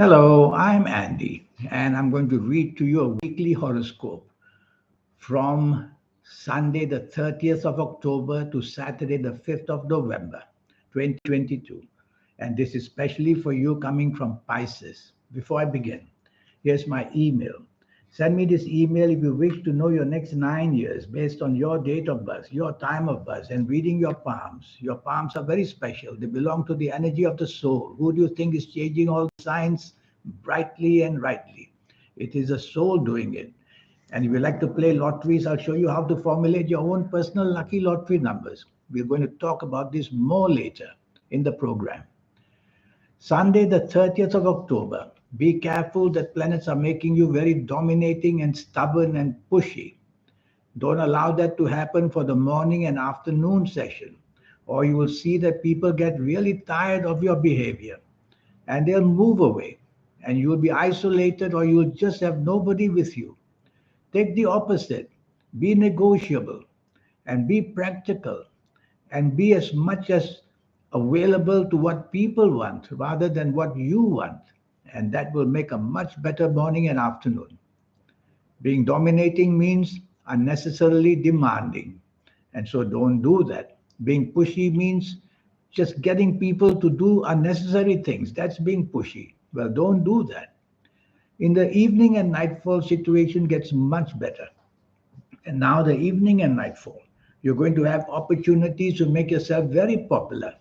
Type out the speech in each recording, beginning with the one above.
Hello, I'm Andy, and I'm going to read to you a weekly horoscope from Sunday, the 30th of October to Saturday, the 5th of November, 2022. And this is especially for you coming from Pisces. Before I begin, here's my email. Send me this email if you wish to know your next 9 years based on your date of birth, your time of birth, and reading your palms. Your palms are very special. They belong to the energy of the soul. Who do you think is changing all the signs brightly and rightly? It is the soul doing it. And if you like to play lotteries, I'll show you how to formulate your own personal lucky lottery numbers. We're going to talk about this more later in the program. Sunday, the 30th of October. Be careful that planets are making you very dominating and stubborn and pushy. Don't allow that to happen for the morning and afternoon session, or you will see that people get really tired of your behavior and they'll move away, and you'll be isolated or you'll just have nobody with you. Take the opposite. Be negotiable and be practical and be as much as available to what people want rather than what you want. And that will make a much better morning and afternoon. Being dominating means unnecessarily demanding. And so don't do that. Being pushy means just getting people to do unnecessary things. That's being pushy. Well, don't do that. In the evening and nightfall, situation gets much better. And now the evening and nightfall, you're going to have opportunities to make yourself very popular.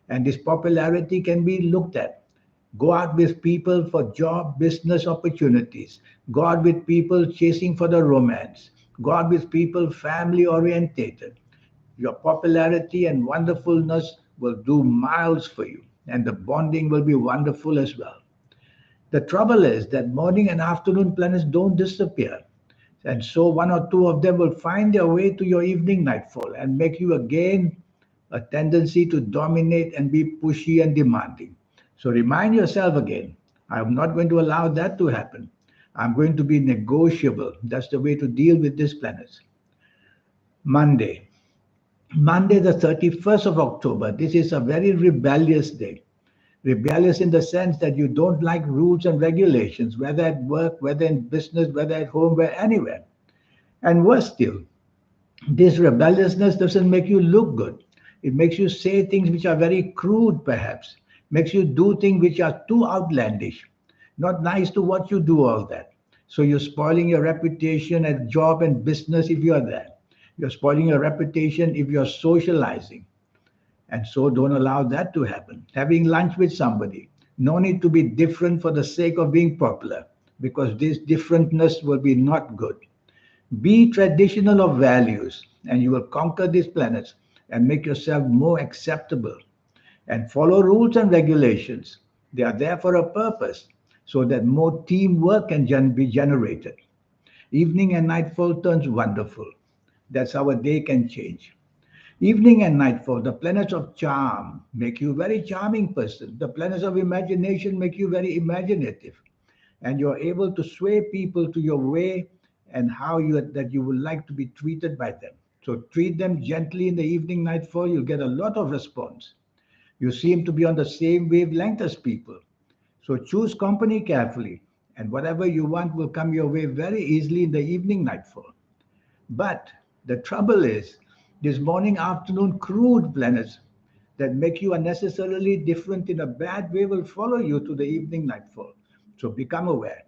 And this popularity can be looked at. Go out with people for job, business opportunities. Go out with people chasing for the romance. Go out with people family orientated. Your popularity and wonderfulness will do miles for you, and the bonding will be wonderful as well. The trouble is that morning and afternoon planets don't disappear. And so one or two of them will find their way to your evening nightfall and make you again a tendency to dominate and be pushy and demanding. So remind yourself again, I'm not going to allow that to happen. I'm going to be negotiable. That's the way to deal with these planets. Monday. Monday, the 31st of October. This is a very rebellious day. Rebellious in the sense that you don't like rules and regulations, whether at work, whether in business, whether at home, where anywhere. And worse still, this rebelliousness doesn't make you look good. It makes you say things which are very crude, perhaps, makes you do things which are too outlandish, not nice to what you do all that. So you're spoiling your reputation at job and business if you're there. You're spoiling your reputation if you're socializing. And so don't allow that to happen. Having lunch with somebody, no need to be different for the sake of being popular, because this differentness will be not good. Be traditional of values, and you will conquer these planets and make yourself more acceptable. And follow rules and regulations. They are there for a purpose, so that more teamwork can be generated. Evening and nightfall turns wonderful. That's how a day can change. Evening and nightfall, the planets of charm make you a very charming person. The planets of imagination make you very imaginative. And you're able to sway people to your way and how you would like to be treated by them. So treat them gently in the evening nightfall, you'll get a lot of response. You seem to be on the same wavelength as people. So choose company carefully, and whatever you want will come your way very easily in the evening nightfall. But the trouble is, these morning afternoon crude planets that make you unnecessarily different in a bad way will follow you to the evening nightfall. So become aware.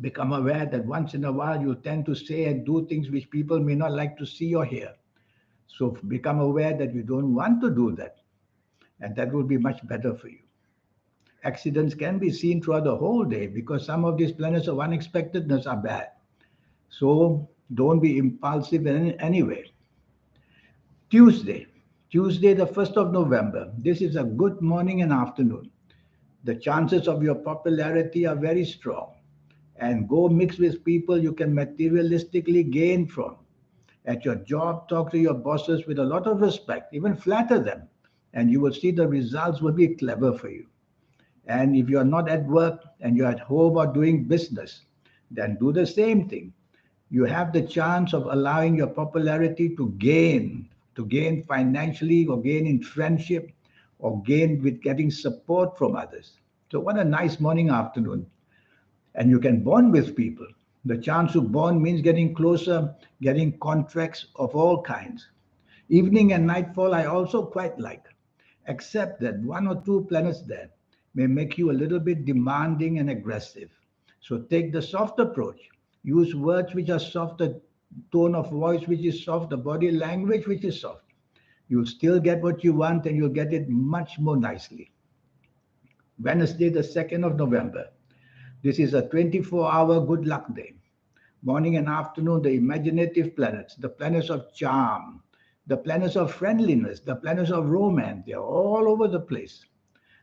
Become aware that once in a while you tend to say and do things which people may not like to see or hear. So become aware that you don't want to do that, and that will be much better for you. Accidents can be seen throughout the whole day because some of these planets of unexpectedness are bad. So don't be impulsive in any way. Tuesday, Tuesday, the 1st of November. This is a good morning and afternoon. The chances of your popularity are very strong. And go mix with people you can materialistically gain from. At your job, talk to your bosses with a lot of respect, even flatter them, and you will see the results will be clever for you. And if you're not at work and you're at home or doing business, then do the same thing. You have the chance of allowing your popularity to gain financially or gain in friendship or gain with getting support from others. So what a nice morning, afternoon. And you can bond with people. The chance to bond means getting closer, getting contracts of all kinds. Evening and nightfall, I also quite like, except that one or two planets there may make you a little bit demanding and aggressive. So take the soft approach. Use words which are soft, a tone of voice which is soft, the body language which is soft. You'll still get what you want and you'll get it much more nicely. Wednesday, the 2nd of November. This is a 24-hour good luck day. Morning and afternoon, the imaginative planets, the planets of charm, the planets of friendliness, the planets of romance, they're all over the place.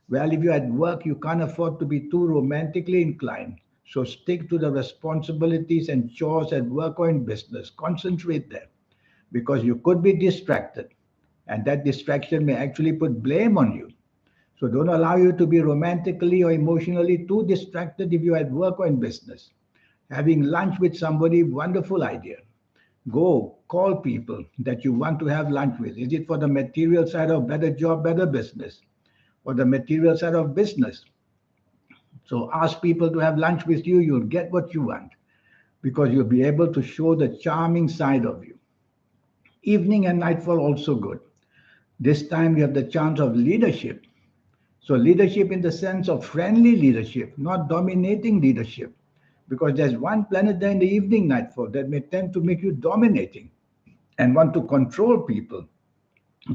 Well, if you're at work, you can't afford to be too romantically inclined. So stick to the responsibilities and chores at work or in business. Concentrate there because you could be distracted. And that distraction may actually put blame on you. So don't allow you to be romantically or emotionally too distracted if you're at work or in business. Having lunch with somebody, wonderful idea. Go call people that you want to have lunch with. Is it for the material side of better job, better business, or the material side of business? So ask people to have lunch with you. You'll get what you want because you'll be able to show the charming side of you. Evening and nightfall also good. This time you have the chance of leadership. So leadership in the sense of friendly leadership, not dominating leadership. Because there's one planet there in the evening nightfall that may tend to make you dominating and want to control people.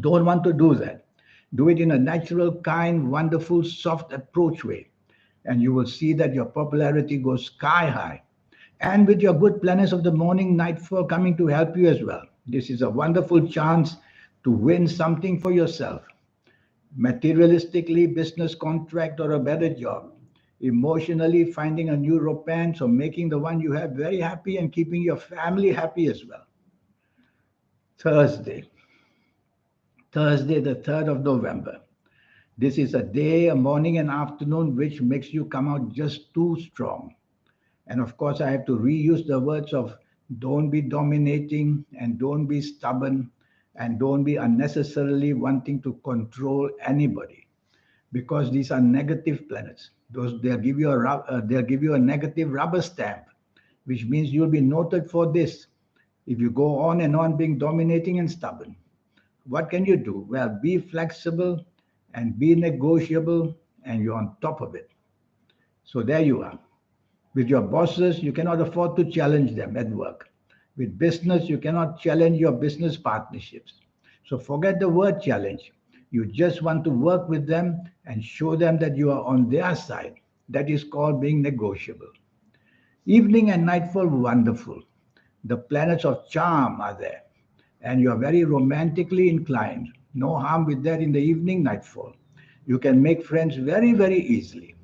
Don't want to do that. Do it in a natural, kind, wonderful, soft approach way. And you will see that your popularity goes sky high. And with your good planets of the morning nightfall coming to help you as well. This is a wonderful chance to win something for yourself. Materialistically, business contract or a better job. Emotionally, finding a new romance or making the one you have very happy and keeping your family happy as well. Thursday, Thursday, the 3rd of November. This is a day, a morning and afternoon which makes you come out just too strong. And of course, I have to reuse the words of don't be dominating and don't be stubborn and don't be unnecessarily wanting to control anybody because these are negative planets. Those they'll give you a negative rubber stamp, which means you'll be noted for this if you go on and on being dominating and stubborn. What can you do? Well, be flexible and be negotiable, and you're on top of it. So there you are. With your bosses, you cannot afford to challenge them at work. With business, you cannot challenge your business partnerships. So forget the word challenge. You just want to work with them and show them that you are on their side. That is called being negotiable. Evening and nightfall, wonderful. The planets of charm are there, and you are very romantically inclined. No harm with that in the evening nightfall. You can make friends very, very easily.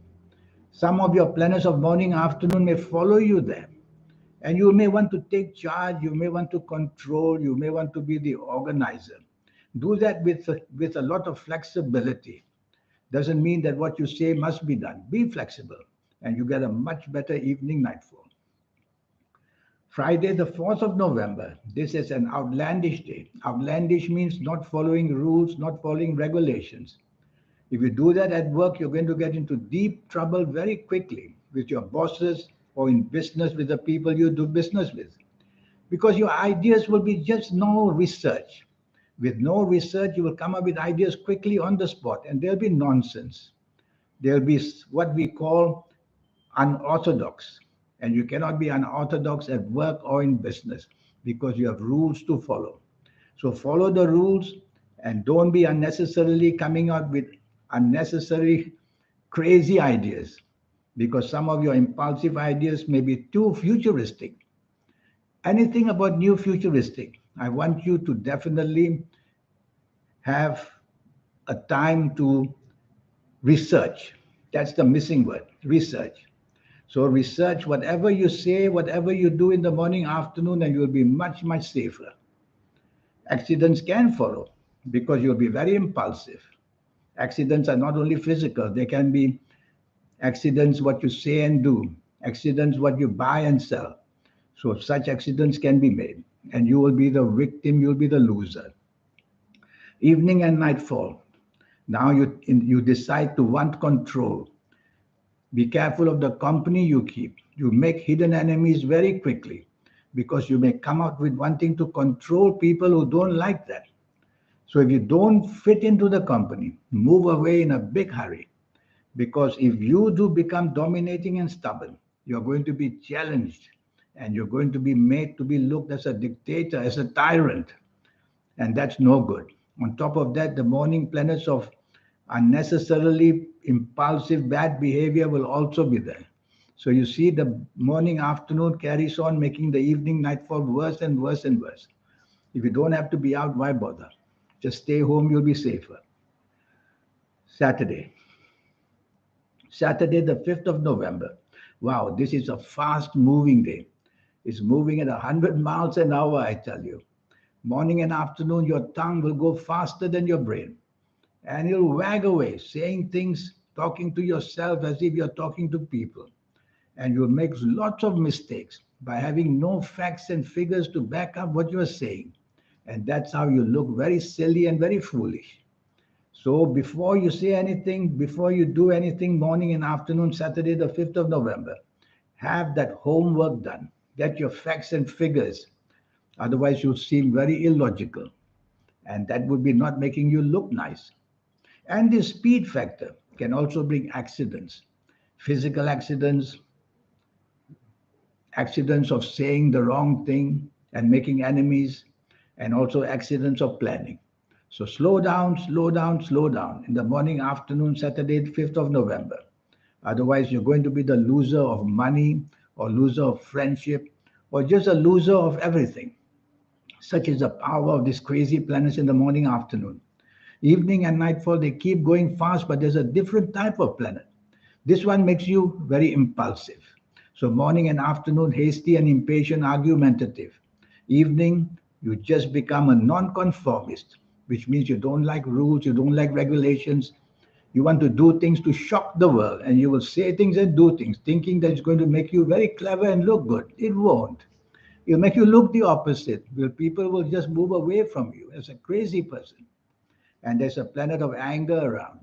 Some of your planets of morning, afternoon may follow you there. And you may want to take charge, you may want to control, you may want to be the organizer. Do that with a lot of flexibility. Doesn't mean that what you say must be done. Be flexible, and you get a much better evening nightfall. Friday, the 4th of November. This is an outlandish day. Outlandish means not following rules, not following regulations. If you do that at work, you're going to get into deep trouble very quickly with your bosses or in business with the people you do business with. Because your ideas will be just no research. With no research, you will come up with ideas quickly on the spot, and there'll be nonsense. There'll be what we call unorthodox. And you cannot be unorthodox at work or in business because you have rules to follow. So follow the rules and don't be unnecessarily coming out with unnecessary crazy ideas because some of your impulsive ideas may be too futuristic. Anything about new futuristic, I want you to definitely have a time to research. That's the missing word, research. So research whatever you say, whatever you do in the morning, afternoon, and you'll be much, much safer. Accidents can follow because you'll be very impulsive. Accidents are not only physical, they can be accidents what you say and do, accidents what you buy and sell. So such accidents can be made, and you will be the victim, you'll be the loser. Evening and nightfall. Now you decide to want control. Be careful of the company you keep. You make hidden enemies very quickly because you may come out with wanting to control people who don't like that. So if you don't fit into the company, move away in a big hurry. Because if you do become dominating and stubborn, you're going to be challenged and you're going to be made to be looked as a dictator, as a tyrant. And that's no good. On top of that, the morning planets of unnecessarily impulsive bad behavior will also be there. So you see, the morning afternoon carries on, making the evening nightfall worse and worse and worse. If you don't have to be out, why bother? Just stay home, you'll be safer. Saturday. Saturday, the 5th of November. Wow, this is a fast moving day. It's moving at 100 miles an hour, I tell you. Morning and afternoon, your tongue will go faster than your brain. And you'll wag away, saying things, talking to yourself as if you're talking to people. And you'll make lots of mistakes by having no facts and figures to back up what you're saying. And that's how you look very silly and very foolish. So before you say anything, before you do anything, morning and afternoon, Saturday, the 5th of November, have that homework done. Get your facts and figures. Otherwise, you'll seem very illogical. And that would be not making you look nice. And the speed factor can also bring accidents, physical accidents, accidents of saying the wrong thing and making enemies, and also accidents of planning. So slow down, slow down, slow down in the morning, afternoon, Saturday, 5th of November. Otherwise, you're going to be the loser of money or loser of friendship or just a loser of everything. Such is the power of these crazy planets in the morning, afternoon. Evening and nightfall, they keep going fast, but there's a different type of planet. This one makes you very impulsive. So morning and afternoon, hasty and impatient, argumentative. Evening, you just become a nonconformist, which means you don't like rules, you don't like regulations. You want to do things to shock the world, and you will say things and do things, thinking that it's going to make you very clever and look good. It won't. It'll make you look the opposite. Where people will just move away from you as a crazy person. And there's a planet of anger around.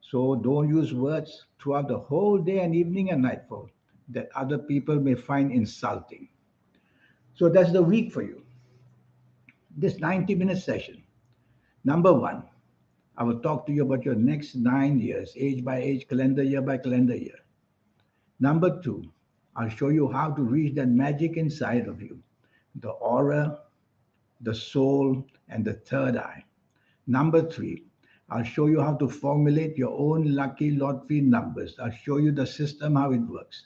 So don't use words throughout the whole day and evening and nightfall that other people may find insulting. So that's the week for you. This 90-minute session. Number one, I will talk to you about your next 9 years, age by age, calendar year by calendar year. Number two, I'll show you how to reach that magic inside of you, the aura, the soul, and the third eye. Number three, I'll show you how to formulate your own lucky lottery numbers. I'll show you the system, how it works.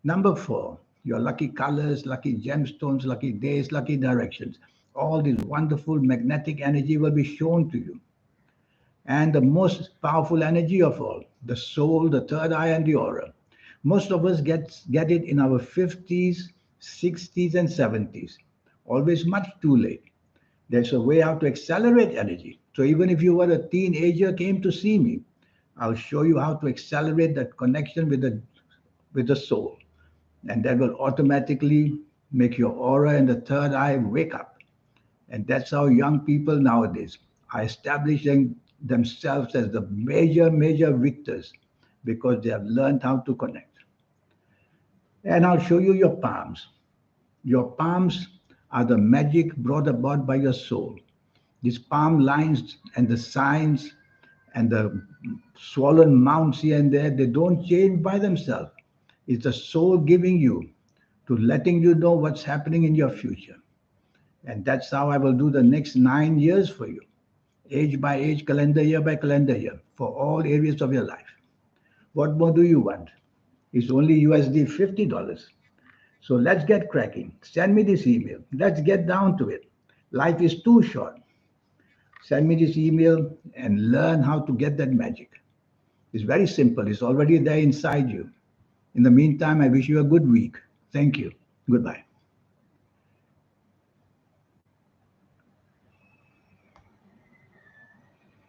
Number four, your lucky colors, lucky gemstones, lucky days, lucky directions. All this wonderful magnetic energy will be shown to you. And the most powerful energy of all, the soul, the third eye, and the aura. Most of us get it in our 50s, 60s, and 70s. Always much too late. There's a way how to accelerate energy. So even if you were a teenager, came to see me, I'll show you how to accelerate that connection with the soul. And that will automatically make your aura and the third eye wake up. And that's how young people nowadays are establishing themselves as the major victors because they have learned how to connect. And I'll show you your palms. Your palms are the magic brought about by your soul. These palm lines and the signs and the swollen mounts here and there, they don't change by themselves. It's the soul giving you to letting you know what's happening in your future. And that's how I will do the next 9 years for you, age by age, calendar year by calendar year, for all areas of your life. What more do you want? It's only USD $50. So let's get cracking. Send me this email. Let's get down to it. Life is too short. Send me this email and learn how to get that magic. It's very simple. It's already there inside you. In the meantime, I wish you a good week. Thank you. Goodbye.